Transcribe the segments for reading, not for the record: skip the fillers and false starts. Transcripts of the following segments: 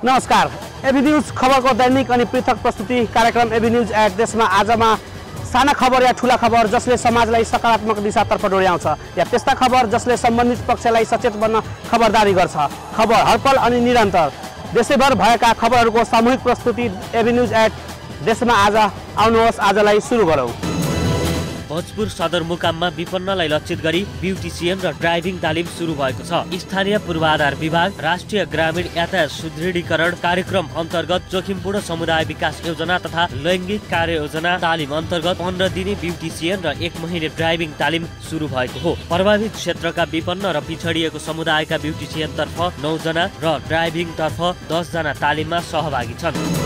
नमस्कार, AB news खबरको दैनिक अनि पृथक प्रस्तुति कार्यक्रम एबी न्यूज एट देशमा आजमा साना खबर या ठुला खबर जसले समाजलाई सकारात्मक दिशातर्फ डोर्याउँछ या त्यस्ता खबर जसले सम्बन्धित पक्षलाई सचेत बन्न खबरदारी गर्छ। खबर हरपल अनि निरन्तर देशैभर भएका खबरहरूको सामूहिक प्रस्तुति एबी न्यूज एट देशमा आज आउनुहोस्। आजलाई सुरु गरौँ। भोजपुर सदरमुकाममा विपन्नलाई लक्षित गरी ब्युटिसियन र ड्राइभिङ तालिम सुरु भएको छ। स्थानीय पूर्वाधार विभाग राष्ट्रिय ग्रामीण यातायात सुदृढीकरण कार्यक्रम अन्तर्गत जोखिमपूर्ण समुदाय विकास योजना तथा लैङ्गिक कार्य योजना तालिम अन्तर्गत 15 दिने ब्युटिसियन र 1 महिने ड्राइभिङ तालिम सुरु भएको हो। प्रभावित क्षेत्रका विपन्न र पिछडिएको समुदायका ब्युटिसियन तर्फ 9 जना र ड्राइभिङ तर्फ 10 जना तालिममा सहभागी छन्।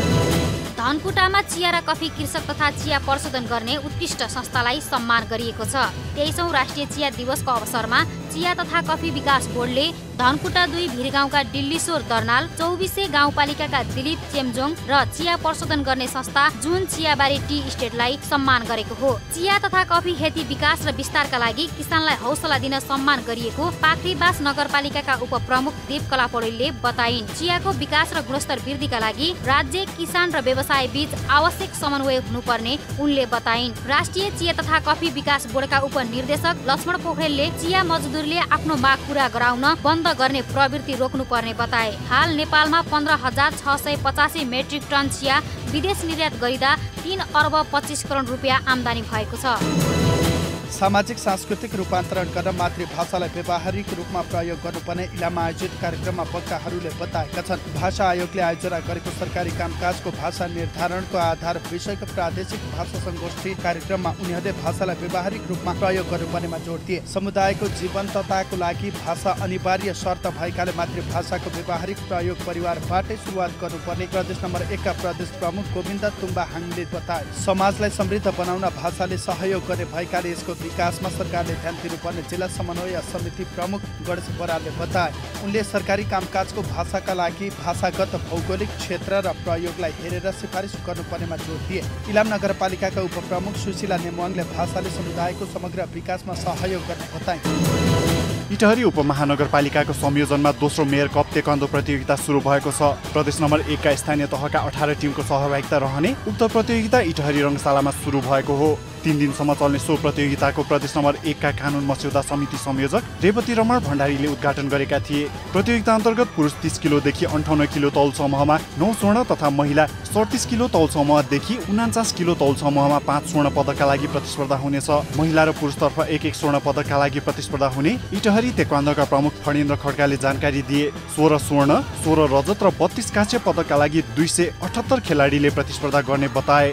धनकुटामा चिया र कफी कृषक तथा चिया प्रशोधन गर्ने उत्कृष्ट संस्थालाई सम्मान गरिएको छ। 23औं राष्ट्रिय चिया दिवसको अवसरमा चिया तथा कफी विकास बोर्डले धनकुटा 2 भिरगाउँका डिल्लीश्वर दर्नाल, 24 गाउँपालिकाका दिलीप चेम्जोङ र चिया प्रशोधन गर्ने संस्था जुन चियाबारी टी स्टेटलाई सम्मान गरेको हो। चिया तथा कफी खेती विकास र विस्तारका लागि किसानलाई हौसला दिन सम्मान गरिएको पाख्रीबास नगरपालिकाका उपप्रमुख देवकला पौडेलले बताइन्। चियाको विकास र गुणस्तर वृद्धिका लागि राज्य किसान र व्यवसाय बीच आवश्यक समन्वय हुनुपर्ने उनले बताइन्। राष्ट्रिय चिया तथा कफी विकास बोर्डका उपनिर्देशक लक्ष्मण पोखरेलले चिया मजदुरले आफ्नो माग पूरा गराउन बन्द गर्ने प्रवृत्ति रोक्नुपर्ने बताए। हाल नेपालमा 15,685 मेट्रिक टन चिया विदेश निर्यात गरिँदा 3 अर्ब 25 करोड रुपियाँ आम्दानी भएको छ। सामाजिक सांस्कृतिक रूपान्तरण गर्न मातृभाषालाई व्यावहारिक रूपमा प्रयोग गर्नुपर्ने इलाममा आयोजित कार्यक्रममा वक्ताहरूले बताएका छन्। भाषा आयोगले आयोजना गरेको सरकारी कामकाजको भाषा निर्धारणको आधार विषयको प्रादेशिक भाषा संगोष्ठी कार्यक्रममा उनीहरूले भाषालाई व्यावहारिक रूपमा प्रयोग गर्नुपर्नेमा जोड दिए। समुदायको जीवन्तताको लागि भाषा अनिवार्य शर्त भएकाले मातृभाषाको व्यावहारिक प्रयोग परिवारबाटै सुरुवात गर्नुपर्ने प्रदेश नम्बर 1 का प्रदेश प्रमुख गोविन्द तुम्बा हाङले बताए। समाजलाई समृद्ध बनाउन भाषाले सहयोग गर्ने भएकाले यसको विकासमा सरकारले ध्यान दिनुपर्ने जिल्ला समन्वय समिति प्रमुख गणेश बरालले बताए। उनले सरकारी कामकाजको भाषाका लागि भाषागत भौगोलिक क्षेत्र र प्रयोगलाई हेरेर सिफारिस गर्नुपर्नेमा जोड दिए। इलाम नगरपालिकाका उपप्रमुख सुशीला नेमुवाङले भाषाले समुदायको समग्र विकासमा सहयोग गर्ने बताए। इटहरी उपमहानगरपालिकाको संयोजनमा दोस्रो मेयर कप तेक्वान्दो प्रतियोगिता सुरु भएको छ। प्रदेश नम्बर 1 का स्थानीय तहका 18 टिमको सहभागिता रहने उक्त प्रतियोगिता इटहरी रङ्गशालामा सुरु भएको हो। 3 दिनसम्म चल्ने सो प्रतियोगिताको प्रदेश नम्बर 1 का कानुन मस्यौदा समिति संयोजक रेवती रमण भण्डारीले उद्घाटन गरेका थिए। प्रतियोगिता अन्तर्गत पुरुष 30 किलोदेखि 58 किलो तौल समूहमा 9 स्वर्ण तथा महिला 37 किलो तौल समूहदेखि 49 किलो तौल समूहमा 5 स्वर्ण पदकका लागि प्रतिस्पर्धा हुनेछ। महिला र पुरुषतर्फ 1-1 स्वर्ण पदकका लागि प्रतिस्पर्धा हुने इटहरी तेक्वान्दोका प्रमुख फणेन्द्र खड्काले जानकारी दिए। 16 स्वर्ण, 16 रजत र 32 काँस्य पदकका लागि 278 खेलाडीले प्रतिस्पर्धा गर्ने बताए।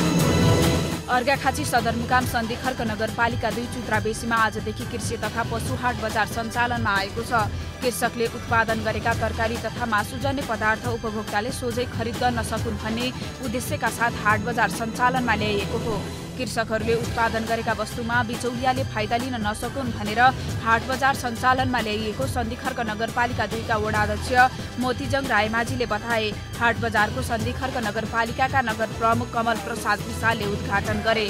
अर्घाखाँची सदरमुकाम सन्धिखर्क नगरपालिका 2 चुत्राबेसीमा आजदेखि कृषि तथा पशुहाट बजार सञ्चालनमा आएको छ। कृषकले उत्पादन गरेका तरकारी तथा मासुजन्य पदार्थ उपभोक्ताले सोझै खरिद गर्न सकुन् भन्ने उद्देश्यका साथ हाट बजार सञ्चालनमा ल्याइएको हो। कृषकहरूले उत्पादन गरेका वस्तुमा बिचौलियाले फाइदा लिन नसकुन् भनेर हाट बजार सञ्चालनमा ल्याइएको सन्धिखर्क नगरपालिका 2 का वडा अध्यक्ष मोतीजङ रायमाझीले बताए। हाट बजारको सन्धिखर्क नगरपालिकाका नगर प्रमुख कमल प्रसाद विशालले उद्घाटन गरे।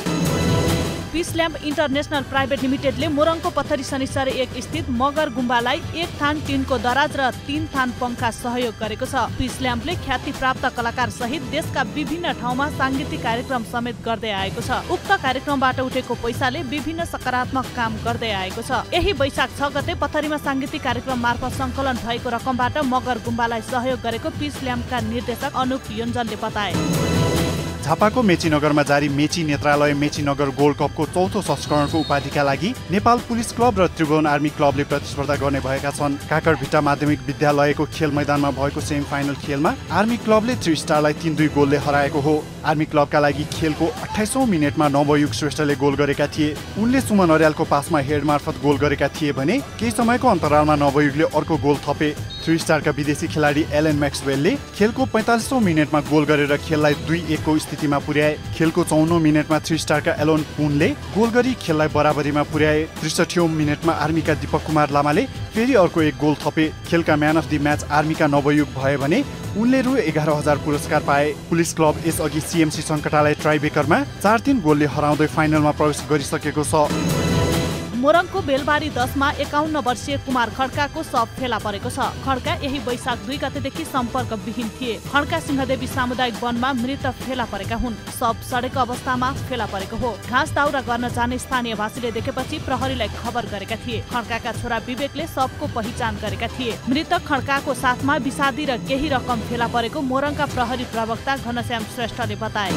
पीस ल्याम्प इन्टरनेशनल प्राइभेट लिमिटेडले मोरङको पत्थरी शनिश्चर 1 स्थित मगर गुम्बालाई 1 थान टिनको दराज र 3 थान पंखा सहयोग गरेको छ। पीस ल्याम्पले ख्याति प्राप्त कलाकार सहित देशका विभिन्न ठाउँमा सांगीतिक कार्यक्रम समेत गर्दै आएको छ। उक्त कार्यक्रमबाट उठेको पैसाले विभिन्न सकारात्मक काम गर्दै आएको छ। यही वैशाख 6 गते पत्थरीमा सांगीतिक कार्यक्रम मार्फत सङ्कलन भएको रकमबाट मगर गुम्बालाई सहयोग गरेको पीस ल्याम्पका निर्देशक अनुप योन्जनले बताए। झापाको मेचीनगरमा जारी मेची नेत्रालय मेचीनगर गोल्ड कपको 4थो संस्करणको उपाधिका लागि नेपाल पुलिस क्लब र त्रिभुवन आर्मी क्लबले प्रतिस्पर्धा गर्ने भएका छन्। काकरभिट्टा माध्यमिक विद्यालयको खेल मैदानमा भएको सेमी फाइनल खेलमा आर्मी क्लबले 3 स्टारलाई 3-2 गोलले हराएको हो। आर्मी क्लबका लागि खेलको 28औं मिनेटमा नवयुग श्रेष्ठले गोल गरेका थिए। उनले सुमन अर्यालको पासमा हेड मार्फत गोल गरेका थिए भने केही समयको अन्तरालमा नवयुगले अर्को गोल थपे। 3 स्टारका विदेशी खेलाडी एलन मैक्सवेलले खेलको 45औं मिनेटमा गोल गरेर खेललाई 2-1 को स्थितिमा पुर्याए। खेलको 54औं मिनेटमा 3 स्टारका एलोन पुनले गोल गरी खेललाई बराबरीमा पुर्याए। 63औं मिनेटमा आर्मीका दीपक कुमार लामाले फेरि अर्को 1 गोल थपे। खेलका man of the match आर्मीका Navyug भए भने उनले रु 11,000 पुरस्कार पाए। पुलिस क्लब यसअघि सीएमसी सङ्कटालाई ट्राइबेकरमा 4-3 गोलले हराउँदै फाइनलमा प्रवेश गरिसकेको छ। मोरङको बेलबारी 10 मा 51 वर्षीय कुमार खड्काको शव फेला परेको छ। खड्का यही वैशाख 2 गतेदेखि सम्पर्कविहीन थिए। खड्का सिंहदेवी सामुदायिक वनमा मृत फेला परेका हुन्। शव सडेको अवस्थामा फेला परेको हो। घाँस दाउरा गर्न जाने स्थानीयवासीले देखेपछि प्रहरीलाई खबर गरेका थिए। खड्काका छोरा विवेकले शवको पहिचान गरेका थिए। मृतक खड्काको साथमा विषादी र केही रकम फेला परेको मोरङका प्रहरी प्रवक्ता घनश्याम श्रेष्ठले बताए।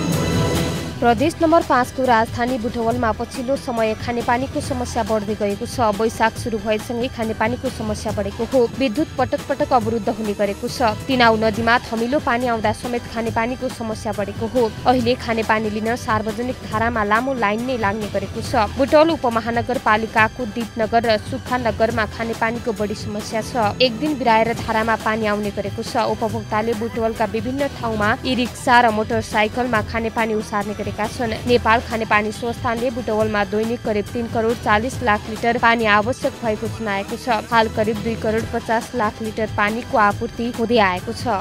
प्रदेश नम्बर 5 को राजधानी बुटवलमा पछिल्लो समय खानेपानीको समस्या बढ्दै गएको छ। वैशाख सुरु भएसँगै खानेपानीको समस्या बढेको हो। विद्युत पटक पटक अवरुद्ध हुने गरेको छ। तिनाउ नदीमा थमिलो पानी आउँदा समेत खानेपानीको समस्या बढेको हो। अहिले खानेपानी लिन सार्वजनिक धारामा लामो लाइन नै लाग्ने गरेको छ। बुटवल उपमहानगरपालिकाको दीपनगर र सुखानगरमा खानेपानीको बढी समस्या छ। एक दिन बिराएर धारामा पानी आउने गरेको छ। उपभोक्ताले बुटवलका विभिन्न ठाउँमा ई-रिक्सा र मोटरसाइकलमा खानेपानी उसार्ने छन्। नेपाल खानेपानी संस्थानले बुटवलमा दैनिक करिब 3 करोड 40 लाख लिटर पानी आवश्यक भएको जनाएको छ। हाल करिब 2 करोड 50 लाख लिटर पानीको आपूर्ति हुँदै आएको छ।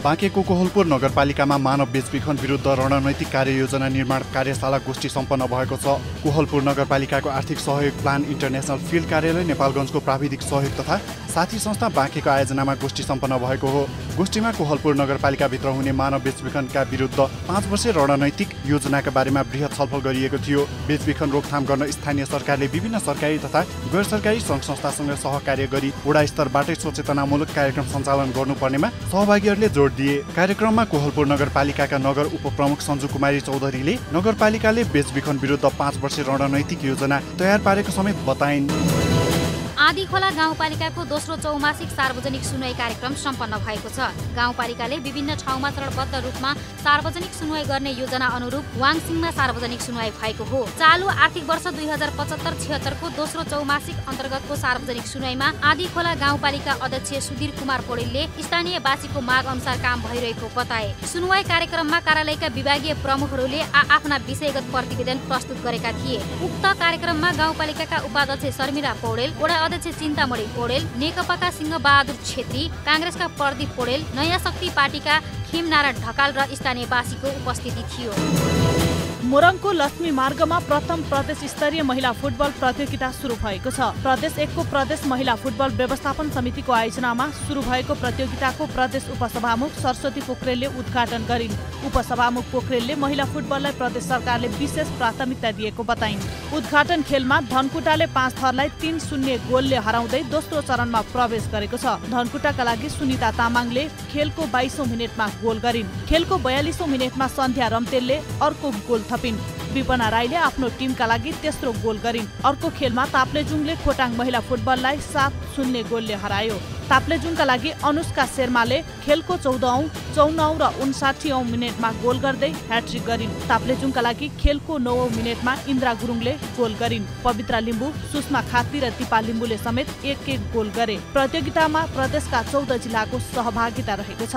बाँकेको कोहलपुर नगरपालिकामा मानव बेचबिखन विरुद्ध रणनैतिक कार्ययोजना निर्माण कार्यशाला गोष्ठी सम्पन्न भएको छ। कोहलपुर नगरपालिकाको आर्थिक सहयोग प्लान इन्टरनेसनल फिल्ड कार्यालय नेपालगञ्जको प्राविधिक सहयोग तथा साथी संस्था बाँकेको आयोजनामा गोष्ठी सम्पन्न भएको हो। गोष्ठीमा कोहलपुर नगरपालिकाभित्र हुने मानव बेचबिखनका विरुद्ध 5 वर्षे रणनैतिक योजनाका बारेमा बृहत छलफल गरिएको थियो। बेचबिखन रोकथाम गर्न स्थानीय सरकारले विभिन्न सरकारी तथा गैर सरकारी सङ्घ संस्थासँग सहकार्य गरी वडा स्तरबाटै सचेतनामूलक कार्यक्रम सञ्चालन गर्नुपर्नेमा सहभागीहरूले जोड दिए। कार्यक्रममा कोहलपुर नगरपालिकाका नगर उपप्रमुख सञ्जु कुमारी चौधरीले नगरपालिकाले बेचबिखन विरुद्ध 5 वर्षे रणनैतिक योजना तयार पारेको समेत बताइन्। आँधीखोला गाउँपालिकाको दोस्रो चौमासिक सार्वजनिक सुनवाई कार्यक्रम सम्पन्न भएको छ। गाउँपालिकाले विभिन्न ठाउँमा चरणबद्ध रूपमा सार्वजनिक सुनवाई गर्ने योजना अनुरूप वाङसिङमा सार्वजनिक सुनवाई भएको हो। चालु आर्थिक वर्ष 2075-76 को दोस्रो चौमासिक अन्तर्गतको सार्वजनिक सुनवाईमा आँधीखोला गाउँपालिका अध्यक्ष सुधीर कुमार पौडेलले स्थानीयवासीको माग अनुसार काम भइरहेको बताए। सुनवाई कार्यक्रममा कार्यालयका विभागीय प्रमुखहरूले आफ्ना विषयगत प्रतिवेदन प्रस्तुत गरेका थिए। उक्त कार्यक्रममा गाउँपालिकाका उपाध्यक्ष शर्मिला पौडेल, वडा अध्यक्ष चिन्तामणि पौडेल, नेकपाका सिंहबहादुर छेत्री, काङ्ग्रेसका प्रदीप पौडेल, नयाँ शक्ति पार्टीका खेमनारायण ढकाल र स्थानीयवासीको उपस्थिति थियो। मोरङको लक्ष्मी मार्गमा प्रथम प्रदेश स्तरीय महिला फुटबल प्रतियोगिता सुरु भएको छ। प्रदेश 1 को प्रदेश महिला फुटबल व्यवस्थापन समितिको आयोजनामा सुरु भएको प्रतियोगिताको प्रदेश उपसभामुख सरस्वती पोखरेलले उद्घाटन गरिन्। उपसभामुख पोखरेलले महिला फुटबललाई प्रदेश सरकारले विशेष प्राथमिकता दिएको बताइन्। उद्घाटन खेलमा धनकुटाले 5 थरलाई 3-0 गोलले हराउँदै दोस्रो चरणमा प्रवेश गरेको छ। धनकुटाका लागि सुनिता तामाङले खेलको 22औं मिनेटमा गोल गरिन्। खेलको 42औं मिनेटमा सन्ध्या रम्तेलले अर्को गोल थपिन्। विपना राईले आफ्नो टिमका लागि तेस्रो गोल गरिन्। अर्को खेलमा ताप्लेजुङले खोटाङ महिला फुटबललाई 7-0 गोलले हरायो। ताप्लेजुङका लागि अनुष्का शर्माले खेलको 14औं, 54औं र 59औं मिनेटमा गोल गर्दै ह्याट्रिक गरिन्। ताप्लेजुङका लागि खेलको 9औं मिनेटमा इन्द्रा गुरुङले गोल गरिन्। पवित्रा लिम्बू, सुषमा खाती र दिपा लिम्बूले समेत 1-1 गोल गरे। प्रतियोगितामा प्रदेशका 14 जिल्लाको सहभागिता रहेको छ।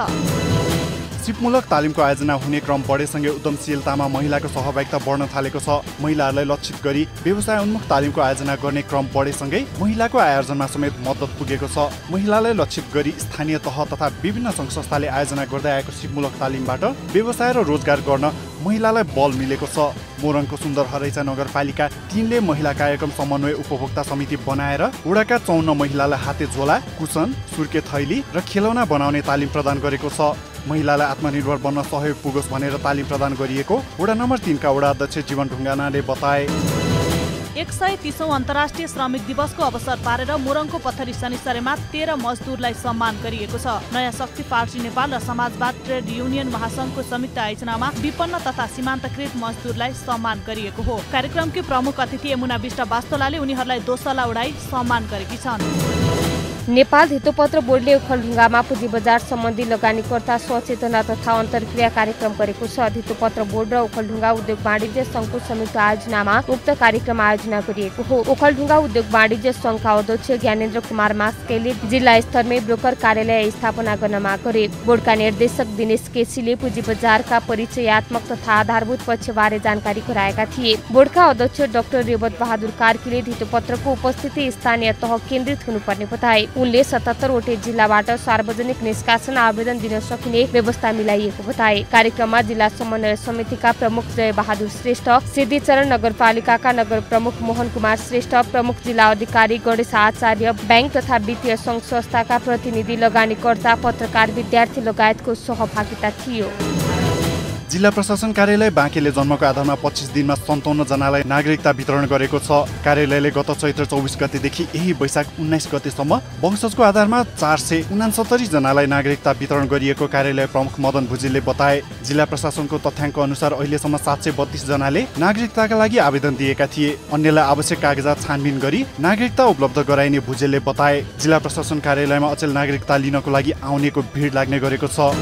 सिपमूलक तालिमको आयोजना हुने क्रम बढेसँगै उद्यमशीलतामा महिलाको सहभागिता बढ्न थालेको छ। महिलाहरूलाई लक्षित गरी व्यवसाय उन्मुख तालिमको आयोजना गर्ने क्रम बढेसँगै महिलाको आयोजनमा समेत मद्दत पुगेको छ। महिलालाई लक्षित गरी स्थानीय तह तथा विभिन्न सङ्घ संस्थाले आयोजना गर्दै आएको सिपमूलक तालिमबाट व्यवसाय र रोजगार गर्न महिलालाई बल मिलेको छ। मोरङको सुन्दर हरैचा नगरपालिका 3 ले महिला कार्यक्रम समन्वय उपभोक्ता समिति बनाएर वडाका 54 महिलालाई हाते झोला, कुसन, सुर्के थैली र खेलौना बनाउने तालिम प्रदान गरेको छ। महिलालाई आत्मनिर्भर बन्न सहयोग पुगोस् भनेर तालिम प्रदान गरिएको वडा नम्बर 3 का वडा अध्यक्ष जीवन ढुङ्गानाले बताए। 130औं अन्तर्राष्ट्रिय श्रमिक दिवसको अवसर पारेर मोरङको पथरी शनिश्चरीमा 13 मजदुरलाई सम्मान गरिएको छ। नयाँ शक्ति पार्टी नेपाल र समाजवाद ट्रेड युनियन महासङ्घको संयुक्त आयोजनामा विपन्न तथा सीमान्तकृत मजदुरलाई सम्मान गरिएको हो। कार्यक्रमकी प्रमुख अतिथि यमुना विष्ट वास्तोलाले उनीहरूलाई दोसला उडाई सम्मान गरेकी छन्। नेपाल धितोपत्र बोर्डले ओखलढुङ्गामा पुँजी बजार सम्बन्धी लगानीकर्ता सचेतना तथा अन्तर्क्रिया कार्यक्रम गरेको छ। धितोपत्र बोर्ड र ओखलढुङ्गा उद्योग वाणिज्य सङ्घको संयुक्त आयोजनामा उक्त कार्यक्रम आयोजना गरिएको हो। ओखलढुङ्गा उद्योग वाणिज्य सङ्घका अध्यक्ष ज्ञानेन्द्र कुमार मास्केले जिल्ला स्तरमै ब्रोकर कार्यालय स्थापना गर्न माग गरे। बोर्डका निर्देशक दिनेश केसीले पुँजी बजारका परिचयात्मक तथा आधारभूत पक्षबारे जानकारी गराएका थिए। बोर्डका अध्यक्ष डाक्टर रेवत बहादुर कार्कीले धितोपत्रको उपस्थिति स्थानीय तह केन्द्रित हुनुपर्ने बताए। उनले 77 वटै जिल्लाबाट सार्वजनिक निष्कासन आवेदन दिन सकिने व्यवस्था मिलाइएको बताए। कार्यक्रममा जिल्ला समन्वय समितिका प्रमुख जय बहादुर श्रेष्ठ, सिद्धिचरण नगरपालिकाका नगर प्रमुख मोहन कुमार श्रेष्ठ, प्रमुख जिल्ला अधिकारी गणेश आचार्य, बैंक तथा वित्तीय संघ संस्थाका प्रतिनिधि, लगानीकर्ता, पत्रकार, विद्यार्थी लगायतको सहभागिता थियो। जिल्ला प्रशासन कार्यालय बाँकेले जन्मको आधारमा 25 दिनमा 57 जनालाई नागरिकता वितरण गरेको छ। कार्यालयले गत चैत्र 24 गतेदेखि यही वैशाख 19 गतेसम्म वंशजको आधारमा 469 जनालाई नागरिकता वितरण गरिएको कार्यालय प्रमुख मदन भुजेलले बताए। जिल्ला प्रशासनको तथ्याङ्क अनुसार अहिलेसम्म 732 जनाले नागरिकताका लागि आवेदन दिएका थिए। अन्यलाई आवश्यक कागजात छानबिन गरी नागरिकता उपलब्ध गराइने भुजेलले बताए। जिल्ला प्रशासन कार्यालयमा अचेल नागरिकता लिनको लागि आउनेको भिड लाग्ने गरेको छ।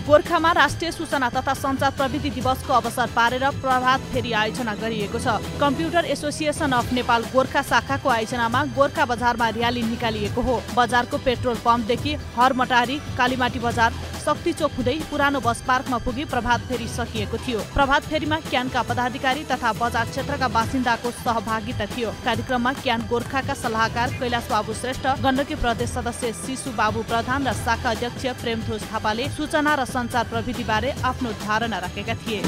गोर्खामा राष्ट्रिय सूचना तथा सञ्चार प्रविधि दिवसको अवसर पारेर प्रभात फेरी आयोजना गरिएको छ। Computer association of Nepal Gorkha शाखाको आयोजनामा गोर्खा बजारमा र्याली निकालिएको हो। बजारको पेट्रोल पम्पदेखि हरमटारी, कालीमाटी बजार, शक्ति चोक हुँदै पुरानो बस पार्कमा पुगी प्रभात फेरी सकिएको थियो। प्रभात फेरीमा क्यानका पदाधिकारी तथा बजार क्षेत्रका बासिन्दाको सहभागिता थियो। कार्यक्रममा क्यान गोर्खाका सल्लाहकार कैलाश बाबु श्रेष्ठ, गण्डकी प्रदेश सदस्य शिशु बाबु प्रधान र शाखा अध्यक्ष प्रेमथोज थापाले सूचना र सञ्चार प्रविधिबारे आफ्नो धारणा राखेका थिए।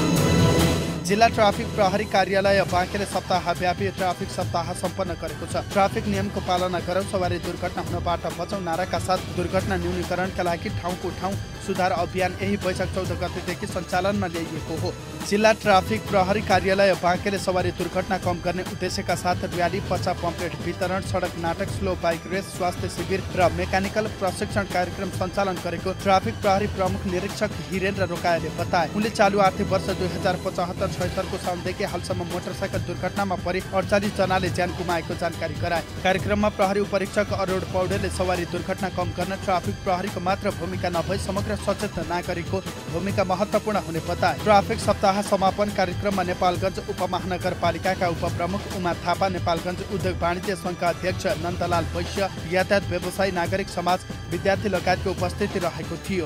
जिल्ला ट्राफिक प्रहरी कार्यालय बाँकेले सप्ताहव्यापी ट्राफिक सप्ताह सम्पन्न गरेको छ। ट्राफिक नियमको पालना गरौँ, सवारी दुर्घटना हुनबाट बचौँ नाराका साथ दुर्घटना न्यूनीकरणका लागि ठाउँको ठाउँ सुधार अभियान यही वैशाख 14 गतेदेखि सञ्चालनमा ल्याइएको हो। जिल्ला ट्राफिक प्रहरी कार्यालय बाँकेले सवारी दुर्घटना कम गर्ने उद्देश्यका साथ र्याली, पर्चा पम्पलेट वितरण, सडक नाटक, स्लो बाइक रेस, स्वास्थ्य शिविर र मेकानिकल प्रशिक्षण कार्यक्रम सञ्चालन गरेको ट्राफिक प्रहरी प्रमुख निरीक्षक हिरेन्द्र रोकायले बताए। उनले चालु आर्थिक वर्ष 2075-76 को साउनदेखि हालसम्म मोटरसाइकल दुर्घटनामा परि 48 जनाले ज्यान गुमाएको जानकारी गराए। कार्यक्रममा प्रहरी उपरीक्षक अरूण पौडेलले सवारी दुर्घटना कम गर्न ट्राफिक प्रहरीको मात्र भूमिका नभई समग्र सचेत नागरिकको भूमिका महत्त्वपूर्ण हुने बताए। ट्राफिक सप्ताह समापन कार्यक्रममा नेपालगञ्ज उपमहानगरपालिकाका उपप्रमुख उमा थापा, नेपालगञ्ज उद्योग वाणिज्य सङ्घका अध्यक्ष नन्दलाल वैश्य, यातायात व्यवसायी, नागरिक समाज, विद्यार्थी लगायतको उपस्थिति रहेको थियो।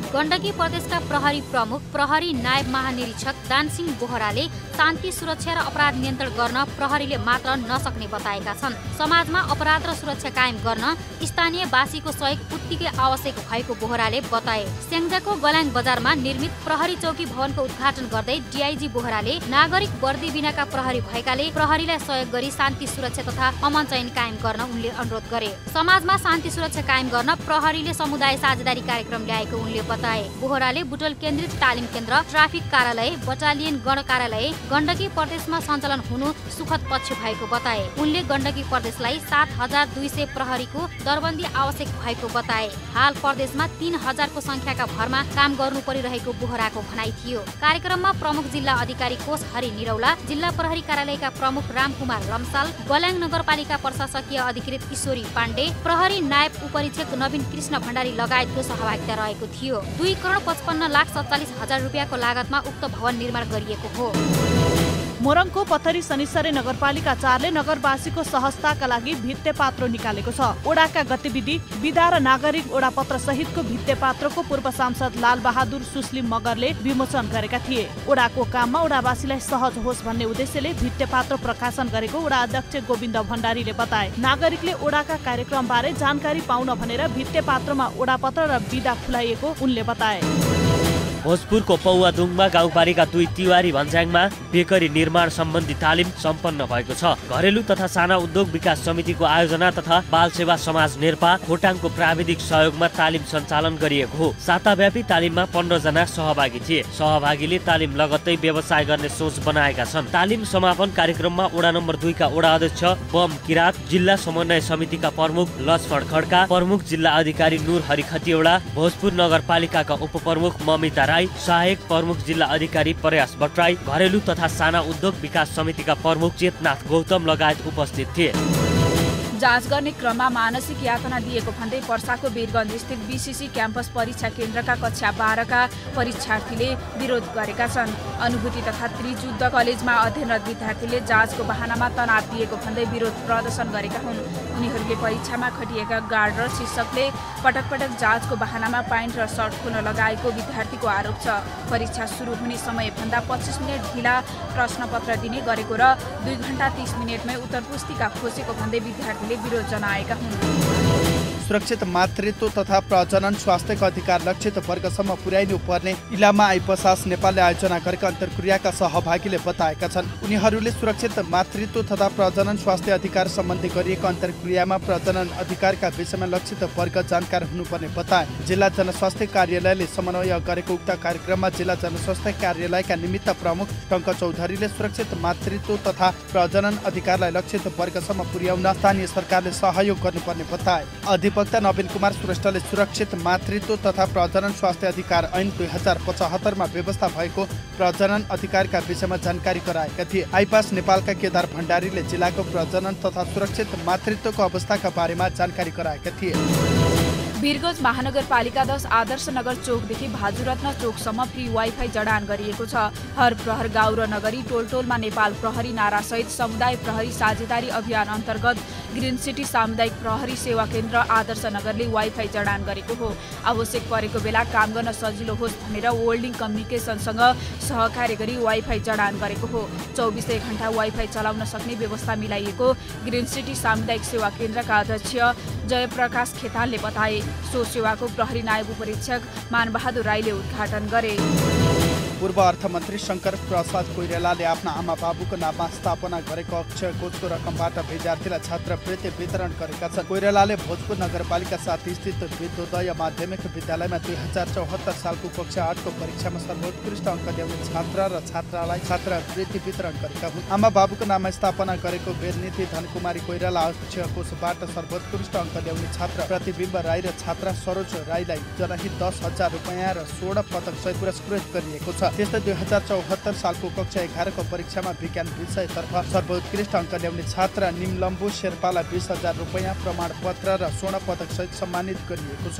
गण्डकी प्रदेशका प्रहरी प्रमुख प्रहरी नायब महानिरीक्षक दानसिंह बोहराले शान्ति सुरक्षा र अपराध नियन्त्रण गर्न प्रहरीले मात्र नसक्ने बताएका छन्। समाजमा अपराध र सुरक्षा कायम गर्न स्थानीयवासीको सहयोग उत्तिकै आवश्यक भएको बोहराले बताए। स्याङ्जाको गलाङ बजारमा निर्मित प्रहरी चौकी भवनको उद्घाटन गर्दै डिआइजी बोहराले नागरिक वर्दी बिनाका प्रहरी भएकाले प्रहरीलाई सहयोग गरी शान्ति सुरक्षा तथा अमन चयन कायम गर्न उनले अनुरोध गरे। समाजमा शान्ति सुरक्षा कायम गर्न प्रहरीले समुदाय साझेदारी कार्यक्रम ल्याएको उनले बताए। बोहराले बुटोल केन्द्रित तालिम केन्द्र, ट्राफिक कार्यालय, बटालियन गण कार्यालय गण्डकी प्रदेशमा सञ्चालन हुनु सुखद पक्ष भएको बताए। उनले गण्डकी प्रदेशलाई 7200 प्रहरीको दरबन्दी आवश्यक भएको बताए। हाल प्रदेशमा 3000 को संख्याका भरमा काम गर्नु परिरहेको बोहराको भनाइ थियो। कार्यक्रममा प्रमुख जिल्ला अधिकारी कोष हरि निरौला, जिल्ला प्रहरी कार्यालयका प्रमुख रामकुमार लम्साल, गलाङ नगरपालिका प्रशासकीय अधिकृत किशोरी पाण्डे, प्रहरी नायब उपरीक्षक नवीन कृष्ण भण्डारी लगायतको सहभागिता रहेको थियो। 2,55,47,000 रुपियाँको लागतमा उक्त भवन निर्माण गरिएको हो। मोरङको पथरी शनिश्चरी नगरपालिका 4 ले नगरवासीको सहजताका लागि भित्तेपात्रो निकालेको छ। ओडाका गतिविधि, विधा र नागरिक ओडापत्र सहितको भित्तेपात्रोको पूर्व सांसद लाल बहादुर सुस्ली मगरले विमोचन गरेका थिए। ओडाको काममा ओडावासीलाई सहज होस् भन्ने उद्देश्यले भित्तेपात्रो प्रकाशन गरेको ओडा अध्यक्ष गोविन्द भण्डारीले बताए। नागरिकले ओडाका कार्यक्रमबारे जानकारी पाउन भनेर भित्तेपात्रोमा ओडापत्र र विधा खुलाइएको उनले बताए। भोजपुरको पौवादुङमा गाउँपालिका 2 तिवारी भन्ज्याङमा बेकरी निर्माण सम्बन्धी तालिम सम्पन्न भएको छ। घरेलु तथा साना उद्योग विकास समितिको आयोजना तथा बाल सेवा समाज नेर्पा खोटाङको प्राविधिक सहयोगमा तालिम सञ्चालन गरिएको हो। साताव्यापी तालिममा 15 जना सहभागी थिए। सहभागीले तालिम लगत्तै व्यवसाय गर्ने सोच बनाएका छन्। तालिम समापन कार्यक्रममा वडा नम्बर 2 का वडा अध्यक्ष बम किरात, जिल्ला समन्वय समितिका प्रमुख लक्ष्मण खड्का, प्रमुख जिल्ला अधिकारी नूर हरि खतिवडा, भोजपुर नगरपालिकाका उपप्रमुख ममिता राई, सहायक प्रमुख जिल्ला अधिकारी प्रयास भट्टराई, घरेलु तथा साना उद्योग विकास समितिका प्रमुख चेतनाथ गौतम लगायत उपस्थित थिए। जाँच गर्ने क्रममा मानसिक यातना दिएको भन्दै पर्साको वीरगञ्ज स्थित बीसीसी क्याम्पस परीक्षा केन्द्रका कक्षा 12 का परीक्षार्थीले विरोध गरेका छन्। अनुभूति तथा त्रिजुद्ध कलेजमा अध्ययनरत विद्यार्थीले जाँचको बहानामा तनाव दिएको भन्दै विरोध प्रदर्शन गरेका हुन्। उनीहरूले परीक्षामा खटिएका गार्ड र शिक्षकले पटक पटक जाँचको बहानामा प्यान्ट र सर्ट खोल्न लगाएको विद्यार्थीको आरोप छ। परीक्षा सुरु हुने समयभन्दा 25 मिनेट ढिला प्रश्नपत्र दिने गरेको र 2 घण्टा 30 मिनेटमै उत्तर पुस्तिका खोसेको भन्दै विद्यार्थीले विरोध जनाएका हुन्। सुरक्षित मातृत्व तथा प्रजनन स्वास्थ्यको अधिकार लक्षित वर्गसम्म पुर्याइनु पर्ने इलामा आइपसास नेपालले आयोजना गरेका अन्तर्क्रियाका सहभागीले बताएका छन्। उनीहरूले सुरक्षित मातृत्व तथा प्रजनन स्वास्थ्य अधिकार सम्बन्धी गरिएको अन्तर्क्रियामा प्रजनन अधिकारका विषयमा लक्षित वर्ग जानकार हुनुपर्ने बताए। जिल्ला जनस्वास्थ्य कार्यालयले समन्वय गरेको उक्त कार्यक्रममा जिल्ला जनस्वास्थ्य कार्यालयका निमित्त प्रमुख टङ्क चौधरीले सुरक्षित मातृत्व तथा प्रजनन अधिकारलाई लक्षित वर्गसम्म पुर्याउन स्थानीय सरकारले सहयोग गर्नुपर्ने बताए। अधिवक्ता नवीन कुमार श्रेष्ठले सुरक्षित मातृत्व तथा प्रजनन स्वास्थ्य अधिकार ऐन 2075 मा व्यवस्था भएको प्रजनन अधिकारका विषयमा जानकारी गराएका थिए। आइपास नेपालका केदार भण्डारीले जिल्लाको प्रजनन तथा सुरक्षित मातृत्वको अवस्थाका बारेमा जानकारी गराएका थिए। वीरगञ्ज महानगरपालिका 10 आदर्श नगर चोकदेखि भाजुरत्न चोकसम्म फ्री वाइफाई जडान गरिएको छ। हर प्रहर गाउँ र नगरी टोलटोलमा नेपाल प्रहरी नारासहित समुदाय प्रहरी साझेदारी अभियान अन्तर्गत ग्रिन सिटी सामुदायिक प्रहरी सेवा केन्द्र आदर्श नगरले वाइफाई जडान गरेको हो। आवश्यक परेको बेला काम गर्न सजिलो होस् भनेर वर्ल्डिङ कम्युनिकेसनसँग सहकार्य गरी वाइफाई जडान गरेको हो। 24 घण्टा वाइफाई चलाउन सक्ने व्यवस्था मिलाइएको ग्रिन सिटी सामुदायिक सेवा केन्द्रका अध्यक्ष जयप्रकाश खेतानले बताए। सो सेवाको प्रहरी नायब उपरीक्षक मानबहादुर राईले उद्घाटन गरे। पूर्व अर्थमन्त्री शङ्कर प्रसाद कोइरालाले आफ्ना आमा बाबुको नाममा स्थापना गरेको अक्षय कोषको रकमबाट विद्यार्थीलाई छात्रवृत्ति वितरण गरेका छन्। कोइरालाले भोजपुर नगरपालिका 7 स्थित विद्योदय माध्यमिक विद्यालयमा 2074 सालको कक्षा 8 को परीक्षामा सर्वोत्कृष्ट अङ्क ल्याउने छात्र र छात्रालाई छात्रवृत्ति वितरण गरेका हुन्। आमा बाबुको नाममा स्थापना गरेको बेरनीति धनकुमारी कोइराला अक्षय कोषबाट सर्वोत्कृष्ट अङ्क ल्याउने छात्र प्रतिबिम्ब राई र छात्रा सरोज राईलाई जनहित 10,000 रुपैयाँ र स्वर्ण पदक सहित पुरस्कृत गरिएको छ। त्यस्तै 2074 सालको कक्षा 11 को परीक्षामा विज्ञान विषयतर्फ सर्वोत्कृष्ट अङ्क ल्याउने छात्र निमलम्बु शेर्पालाई 20,000 रुपैयाँ प्रमाणपत्र र स्वर्ण पदक सहित सम्मानित गरिएको छ।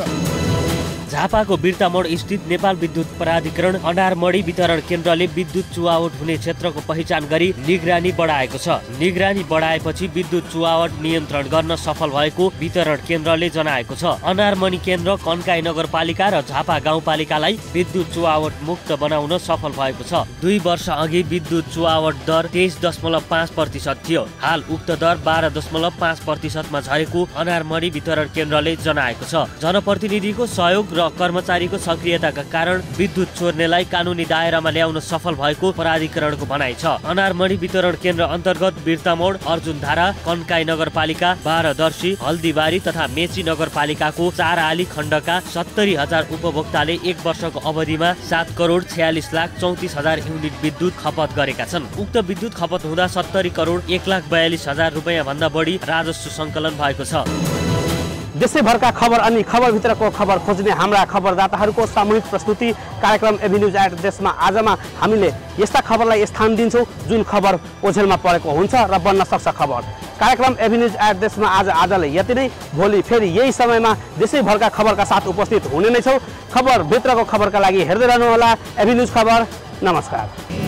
झापाको बिर्तामोड स्थित नेपाल विद्युत प्राधिकरण अनारमणी वितरण केन्द्रले विद्युत चुहावट हुने क्षेत्रको पहिचान गरी निगरानी बढाएको छ। निगरानी बढाएपछि विद्युत चुहावट नियन्त्रण गर्न सफल भएको वितरण केन्द्रले जनाएको छ। अनारमणी केन्द्र कन्काई नगरपालिका र झापा गाउँपालिकालाई विद्युत चुहावट मुक्त बनाउन सफल भएको छ। 2 वर्ष अघि विद्युत चुहावट दर 23.5% थियो। हाल उक्त दर 12.5% मा झरेको अनारमणी वितरण केन्द्रले जनाएको छ। जनप्रतिनिधिको सहयोग र कर्मचारीको सक्रियताका कारण विद्युत चोर्नेलाई कानुनी दायरामा ल्याउन सफल भएको प्राधिकरणको भनाइ छ। अनारमणी वितरण केन्द्र अन्तर्गत बिर्तामोड, अर्जुनधारा, कन्काई नगरपालिका, बाह्रदर्शी, हल्दीबारी तथा मेची नगरपालिकाको 4 आली खण्डका 70,000 उपभोक्ताले 1 वर्षको अवधिमा 7,46,34,000 युनिट विद्युत खपत गरेका छन्। उक्त विद्युत खपत हुँदा 70,41,42,000 रुपैयाँ भन्दा बढी राजस्व सङ्कलन भएको छ। देशैभरका खबर अनि खबरभित्रको खबर खोज्ने हाम्रा खबरदाताहरूको सामूहिक प्रस्तुति कार्यक्रम एभिन्युज एट देशमा आजमा हामीले यस्ता खबरलाई स्थान दिन्छौँ जुन खबर ओझेलमा परेको हुन्छ र बन्न सक्छ खबर। कार्यक्रम एभिन्युज एट देशमा आजलाई यति नै। भोलि फेरि यही समयमा देशैभरका खबरका साथ उपस्थित हुने नै छौँ। खबरभित्रको खबरका लागि हेर्दै रहनुहोला एभिन्युज खबर। नमस्कार।